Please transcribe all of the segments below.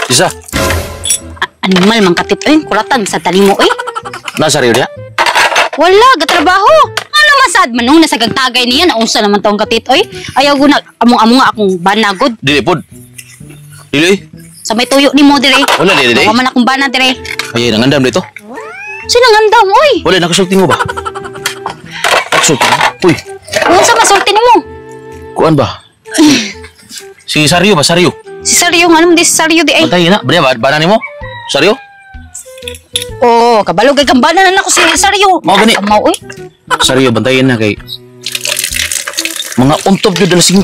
Isa. Animal mang katit oy, kulatan sa tali mo oy. Nasariyo dia? Wala gatrabaho. Ano masad manung nasa gagtagay niya na unsa naman taong katit oy. Ayaw guna among-among nga akong banagod. Dili pod. Dili. Sa may tuyo nimo dire. Wala dili. Wa man akong bana dire. Ay nangandam dito. Sino ngandam oy? Wala nakusulti mo ba? Nakusulti. Uy. Unsa masulti nimo? Kuan ba? Si Saryo ba? Saryo? Si Saryo nga naman di si Saryo di ay. Patay na. Bana nimo? Saryo? Oh, kabalo gay kambana na ako si Saryo. Mao gani. Mao oy. Saryo bantayin na kay mga untob jud na 5.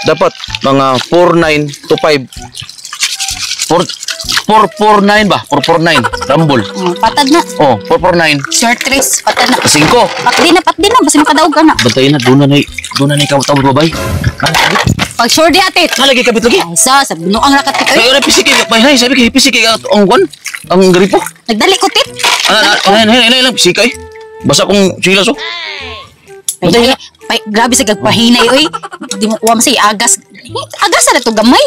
Dapat mga 49 to 5. 449 ba? 449 Rumble. Patad na. Oh, 449 Sir Tris, patad na. 5. Pat din na basta makadaog ka na. Bantayin na doon na ikaw tawag babay. Pag sure di atit. Lagi kabit lagi. Ay sa binuang rakat ito. Ay ora pisiki bay hay sabi kay pisiki ang kwan. Ang gripo. Nagdali ko tit. Ay lang pisiki. Basa kong silas oh. Grabe sa gagpahinay oy. Di mo wa masay agas. Agas na to gamay.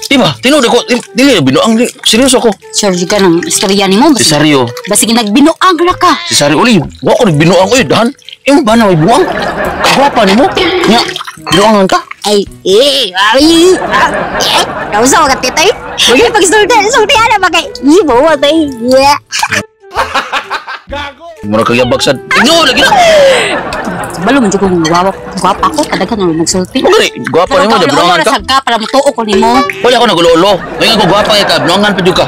Diba? Tinuod ako. Dili binuang seryoso ako. Sure ka ng istorya nimo. Si Saryo. Basta nagbinuang ra ka. Si Saryo uli. Wa ko nagbinuang ko dahan. Imo ba na may buang? Kagwapa nimo. Nya. Binuangan ka? Ay. Kausa ka titay. Sige pag sulti ana bagay. Ibo wa tay. Gago. Mura kaya bagsad. Inyo lagi na. Balo man jud ko gwapa ko kadaghan na magsulti. Ugani, gwapa nimo da binuangan ka. Ka para mutuo ko nimo. Wala ko nagulolo. Kaya ko gwapa ka, binuangan pa jud ka.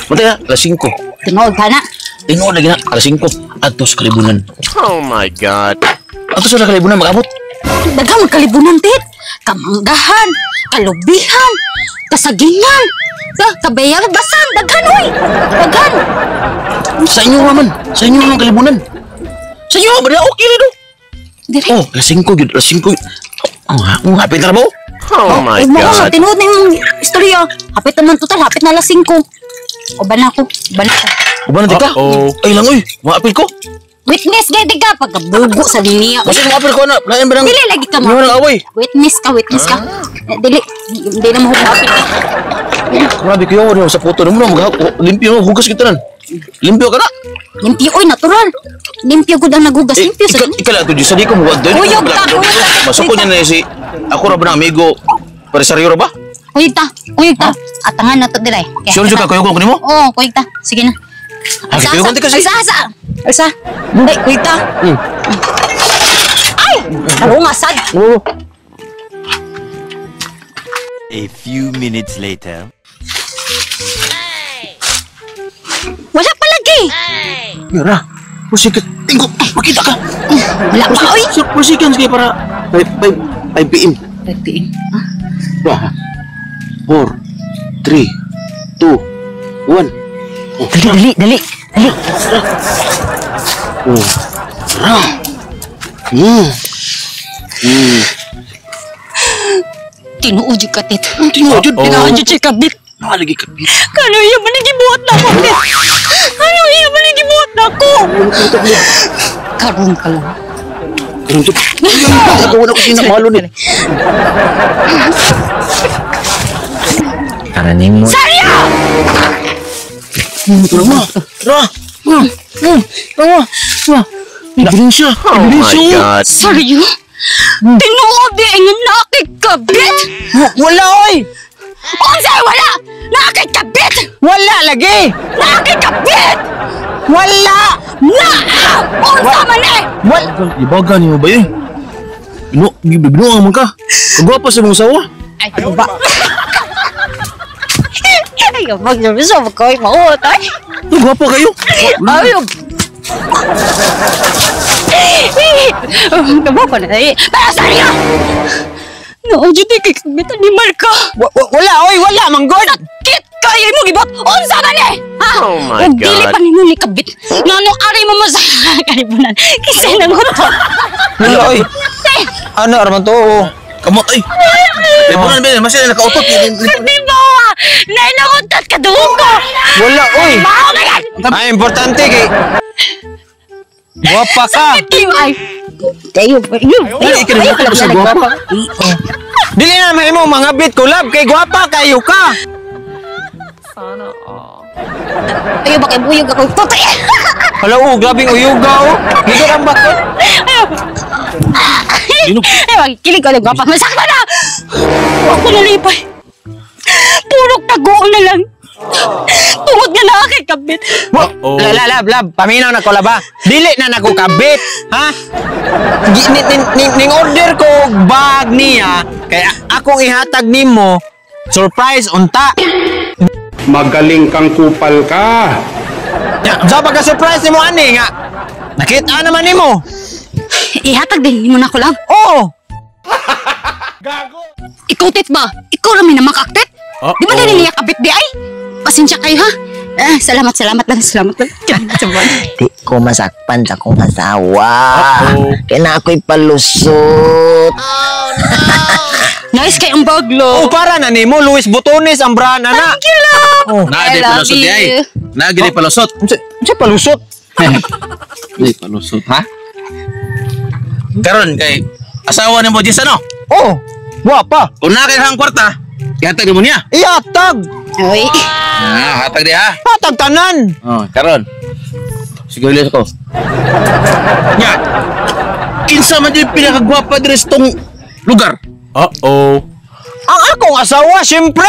Mataya, alas 5. Tinuod ka na. Tinuod lagi na, alas 5. Atos kalibunan. Oh my God. Atos na kalibunan mag-abot. Daghang magkalibunan tit. Kamanggahan, kalubihan, kasagingan, kabayaran basan, daghan oy. Daghan. Sa inyo naman. Sa inyo naman kalibunan. Sa inyo ba? Okay rin do. Dire. Oh, alas 5 yun. Alas 5 yun. Ang hapit na mo? Oh my God. God. Tinuod na yung istorya. Hapit naman total. Hapit na alas 5. O ba na ako? Ba na ako? Uba na di ka? Ay lang oy. Mahapil ko. Witness gaya ka. Pagkabugo sa linya. Kasi mahapil ko na. Lain ba nang... Dili lagi ka Hindi mo nang away. Witness ka. Dili. Hindi na mahupapil ka. Grabe ko yun. Sa photo na mo na. Limpyo mo. Hugas kita nan. Limpyo ka na. Limpyo. Oy, natural. Limpyo gud ang naghugas. Limpyo sa Ikala ito. Sa di ko muwag doon. Kuyog ta. Masuk ko niya na si... Ako ra ba na amigo. Parisaryo ra ba? Kuyog ta. Atangan na to dire. Sure ka kuyog ko nimo? Oo, kuyog ta. Sige na. Kuyog ka kasi. Alsa. Ay, kuyog ta. Ay! Ano nga sad? A few minutes later. Wala pa lagi. Mira. Pusikat. Tingko. Makita ka. Wala pa, oy. Pusikan sige para 5 PM. 5 PM. 4, 3, 2, 1. Dali. Tinuod yung katit. Tinuod yun. Tinahan yung chikabit. Lagi kabit. Kano iya man nagibuhat na ako, Tit? Kano iya man nagibuhat na ako? Karoon ka lang. Karoon to. Ako wala ko sinamalo ni. Karaning mo. Saryo! Ebidensya. Oh my God. Saryo? Tinuod di ang nakikabit? Wala oy! Unsay wala? Nakikabit? Wala lagi! Nakikabit? Wala! Unsa man eh? Ibaga ni mo ba yun? Binuang mo ka. Kagwapa sa mong sawa. Ay, ano ba? Ay, magsabiso mo ko, mautay. Kagwapa kayo. Ayun. Namo ko na eh. Para Saryo! No, dito kay kabit animal ka. Wala oy! Wala manggod! Kit kayo mo gibot. Unsa man eh? Ha? Oh my Ug dili God. pa nimo ni kabit. Ngano ari mo sa kalibunan. Kisay nang utot. Wala oy! Ano araman to? Kamot ay. Libunan ba? Masya nakautot. Di ba? Nainakot Dugo ko. Wala, oy. Mao na yan. Ay, importante kay... Guwapa ka. Kayo ay. Kayo. Ay, ikinagapa ko sa guwapa. Dili na mahimo mga bit collab kay guwapa kayo ka. Ayaw ba kay buyog ako? Tutay. Hala, grabing uyuga, oh. Gigot ang bakot. Ay, kilig ko lang gwapa. Masakta na! Ako nalipay. Purok tagoong na lang. Tungod nga na aking kabit. Lab. Paminaw na ko laba. Dili na nako kabit, ha? Ning order ko bag niya kaya akong ihatag nimo surprise unta. Magaling kang kupal ka. Ya, sa pagka-surprise nimo ani nga. Nakita naman nimo. Ihatag din mo na ko lang. Oh, Ikaw, tit ba? Ikaw namin na makaktit? Di ba din niya kabit di ay? Pasensya kayo ha? Salamat lang. Di ko masakpan sa kong asawa. Kaya na ako'y palusot. Nice kayong baglo. oh para na nimo Luis Botones ang brana na. Thank you, love. Oh, Nagdi I love palusot di ay. you. Nagdi palusot. Sa palusot. Di palusot ha? Karon kay asawa ni mo Jess ano? Oh, guwapa. Kung na kay hang kwarta, ihatag mo niya. Ihatag. Uy. Hatag di ha. Hatag tanan. Oh, karon. Sige ulit ako. Nya. Kinsa man yung pinakagwapa diri sa tong lugar? Ang akong asawa, syempre.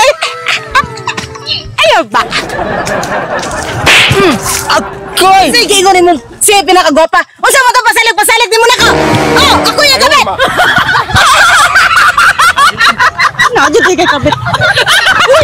Ayaw ba? Akoy. Sige, ikunin mo. Sige, pinakagwapa. Unsa mo ito, pasalig din mo na ko. Oh, ako yung kabit. Nakadyo kayo kabit. Uy,